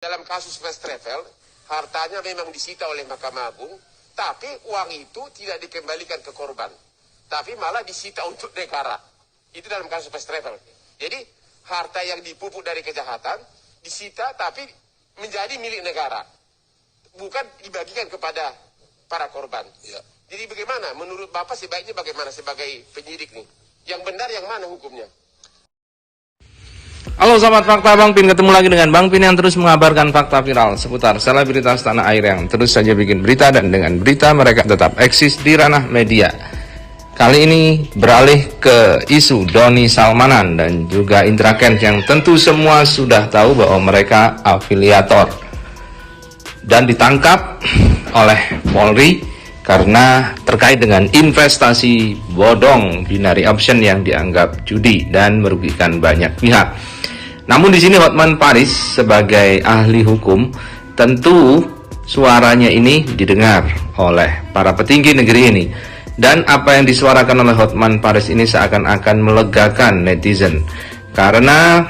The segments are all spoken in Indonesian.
Dalam kasus first travel, hartanya memang disita oleh Mahkamah Agung, tapi uang itu tidak dikembalikan ke korban, tapi malah disita untuk negara. Itu dalam kasus first travel. Jadi harta yang dipupuk dari kejahatan disita tapi menjadi milik negara, bukan dibagikan kepada para korban. Ya. Jadi bagaimana? Menurut Bapak sebaiknya bagaimana sebagai penyidik nih? Yang benar yang mana hukumnya? Halo sahabat fakta, Bang Pin ketemu lagi dengan Bang Pin yang terus mengabarkan fakta viral seputar selebritas tanah air yang terus saja bikin berita, dan dengan berita mereka tetap eksis di ranah media. Kali ini beralih ke isu Doni Salmanan dan juga Indra Kents yang tentu semua sudah tahu bahwa mereka afiliator dan ditangkap oleh Polri karena terkait dengan investasi bodong binary option yang dianggap judi dan merugikan banyak pihak. Namun di sini Hotman Paris sebagai ahli hukum tentu suaranya ini didengar oleh para petinggi negeri ini, dan apa yang disuarakan oleh Hotman Paris ini seakan-akan melegakan netizen, karena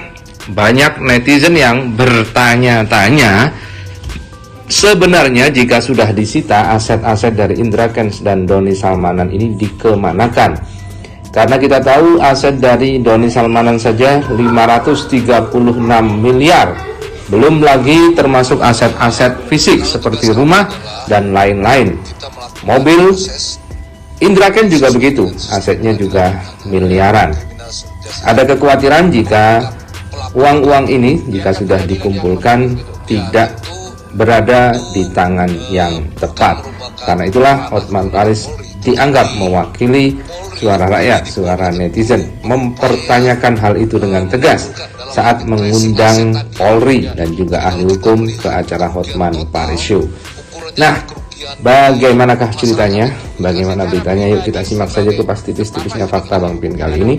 banyak netizen yang bertanya-tanya sebenarnya jika sudah disita aset-aset dari Indra Kents dan Doni Salmanan ini dikemanakan. Karena kita tahu aset dari Doni Salmanan saja 536 miliar, belum lagi termasuk aset-aset fisik seperti rumah dan lain-lain. Mobil Indra Kents juga begitu, asetnya juga miliaran. Ada kekhawatiran jika uang-uang ini jika sudah dikumpulkan tidak berada di tangan yang tepat. Karena itulah Hotman Paris dianggap mewakili suara rakyat, suara netizen, mempertanyakan hal itu dengan tegas saat mengundang Polri dan juga ahli hukum ke acara Hotman Paris Show. Nah, bagaimanakah ceritanya? Bagaimana beritanya? Yuk kita simak saja kupas tipis-tipisnya fakta Bang Pin kali ini.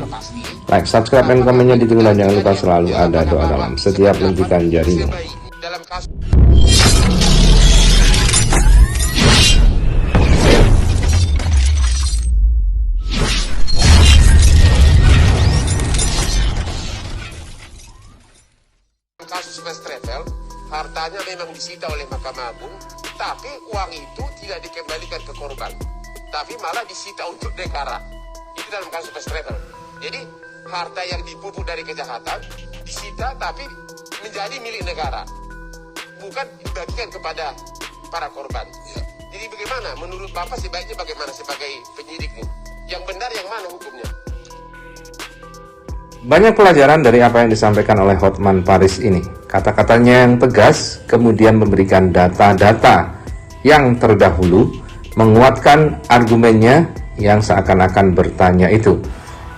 Like, subscribe, dan komennya ditunggu, dan jangan lupa selalu ada doa dalam setiap lentikan jarimu. Dalam kasus first travel, hartanya memang disita oleh Mahkamah Agung, tapi uang itu tidak dikembalikan ke korban, tapi malah disita untuk negara. Itu dalam kasus first travel. Jadi harta yang dipupuk dari kejahatan disita tapi menjadi milik negara, bukan dibagikan kepada para korban. Ya. Jadi bagaimana? Menurut Bapak sebaiknya bagaimana sebagai penyidik nih? Yang benar yang mana hukumnya? Banyak pelajaran dari apa yang disampaikan oleh Hotman Paris ini. Kata-katanya yang tegas, kemudian memberikan data-data yang terdahulu, menguatkan argumennya yang seakan-akan bertanya itu.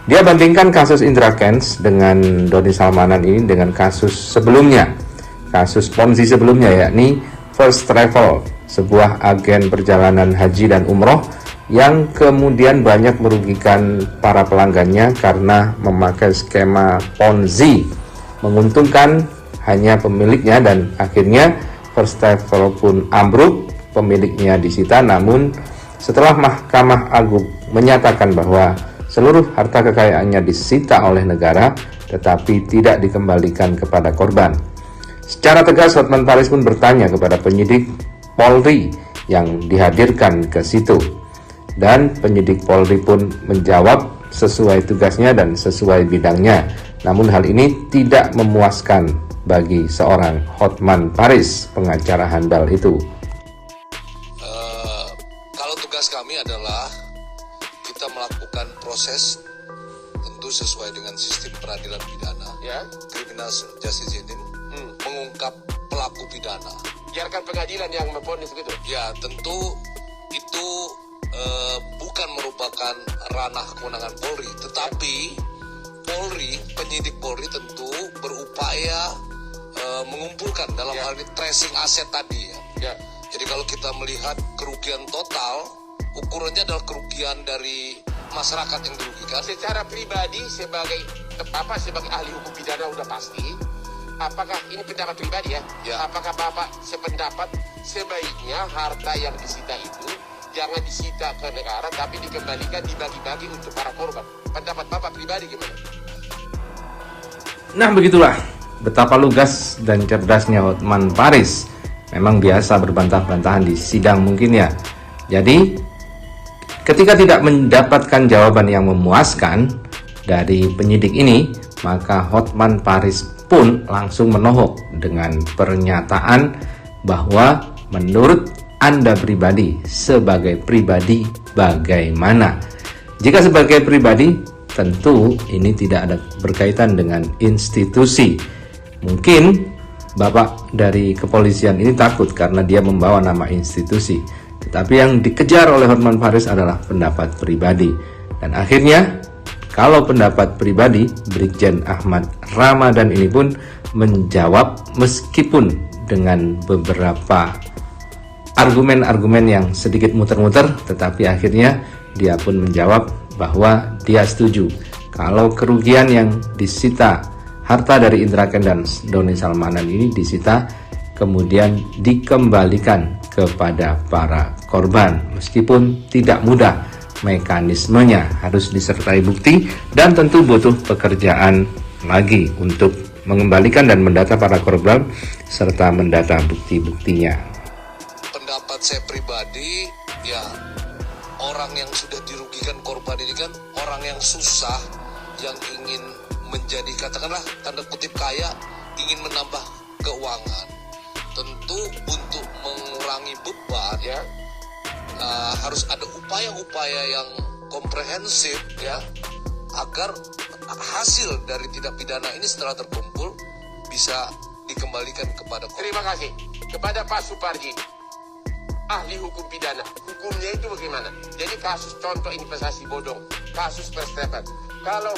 Dia bandingkan kasus Indra Kents dengan Doni Salmanan ini dengan kasus sebelumnya, kasus Ponzi sebelumnya, yakni First Travel, sebuah agen perjalanan haji dan umroh yang kemudian banyak merugikan para pelanggannya karena memakai skema Ponzi, menguntungkan hanya pemiliknya, dan akhirnya First Travel pun ambruk, pemiliknya disita. Namun setelah Mahkamah Agung menyatakan bahwa seluruh harta kekayaannya disita oleh negara tetapi tidak dikembalikan kepada korban, secara tegas Hotman Paris pun bertanya kepada penyidik Polri yang dihadirkan ke situ. Dan penyidik Polri pun menjawab sesuai tugasnya dan sesuai bidangnya. Namun hal ini tidak memuaskan bagi seorang Hotman Paris, pengacara handal itu. Kalau tugas kami adalah kita melakukan proses tentu sesuai dengan sistem peradilan pidana, ya, criminal justice unit, mengungkap pelaku pidana. Biarkan pengadilan yang memvonis gitu. Ya, tentu itu bukan merupakan ranah kewenangan Polri, tetapi Polri, penyidik Polri tentu berupaya mengumpulkan dalam hal ini tracing aset tadi ya. Jadi kalau kita melihat kerugian total, ukurannya adalah kerugian dari masyarakat yang dirugikan. Secara pribadi sebagai ahli hukum pidana udah pasti. Apakah ini pendapat pribadi ya? Apakah Bapak sependapat sebaiknya harta yang disita itu jangan disita ke negara tapi dikembalikan, dibagi-bagi untuk para korban? Pendapat Bapak pribadi gimana? Nah begitulah betapa lugas dan cerdasnya Hotman Paris. Memang biasa berbantah-bantahan di sidang mungkin ya. Jadi ketika tidak mendapatkan jawaban yang memuaskan dari penyidik ini, maka Hotman Paris pun langsung menohok dengan pernyataan bahwa menurut Anda pribadi, sebagai pribadi bagaimana? Jika sebagai pribadi, tentu ini tidak ada berkaitan dengan institusi. Mungkin Bapak dari kepolisian ini takut karena dia membawa nama institusi. Tetapi yang dikejar oleh Hotman Paris adalah pendapat pribadi. Dan akhirnya, kalau pendapat pribadi, Brigjen Ahmad Ramadan ini pun menjawab meskipun dengan beberapa argumen-argumen yang sedikit muter-muter, tetapi akhirnya dia pun menjawab bahwa dia setuju kalau kerugian yang disita, harta dari Indra Kents dan Doni Salmanan ini disita kemudian dikembalikan kepada para korban, meskipun tidak mudah. Mekanismenya harus disertai bukti dan tentu butuh pekerjaan lagi untuk mengembalikan dan mendata para korban serta mendata bukti-buktinya. Pendapat saya pribadi, ya orang yang sudah dirugikan korban ini kan orang yang susah, yang ingin menjadi katakanlah tanda kutip kaya, ingin menambah keuangan. Tentu untuk mengurangi beban ya harus ada upaya-upaya yang komprehensif ya, agar hasil dari tindak pidana ini setelah terkumpul bisa dikembalikan kepada korban. Terima kasih kepada Pak Suparji, ahli hukum pidana. Hukumnya itu bagaimana? Jadi kasus contoh investasi bodong, kasus first travel. Kalau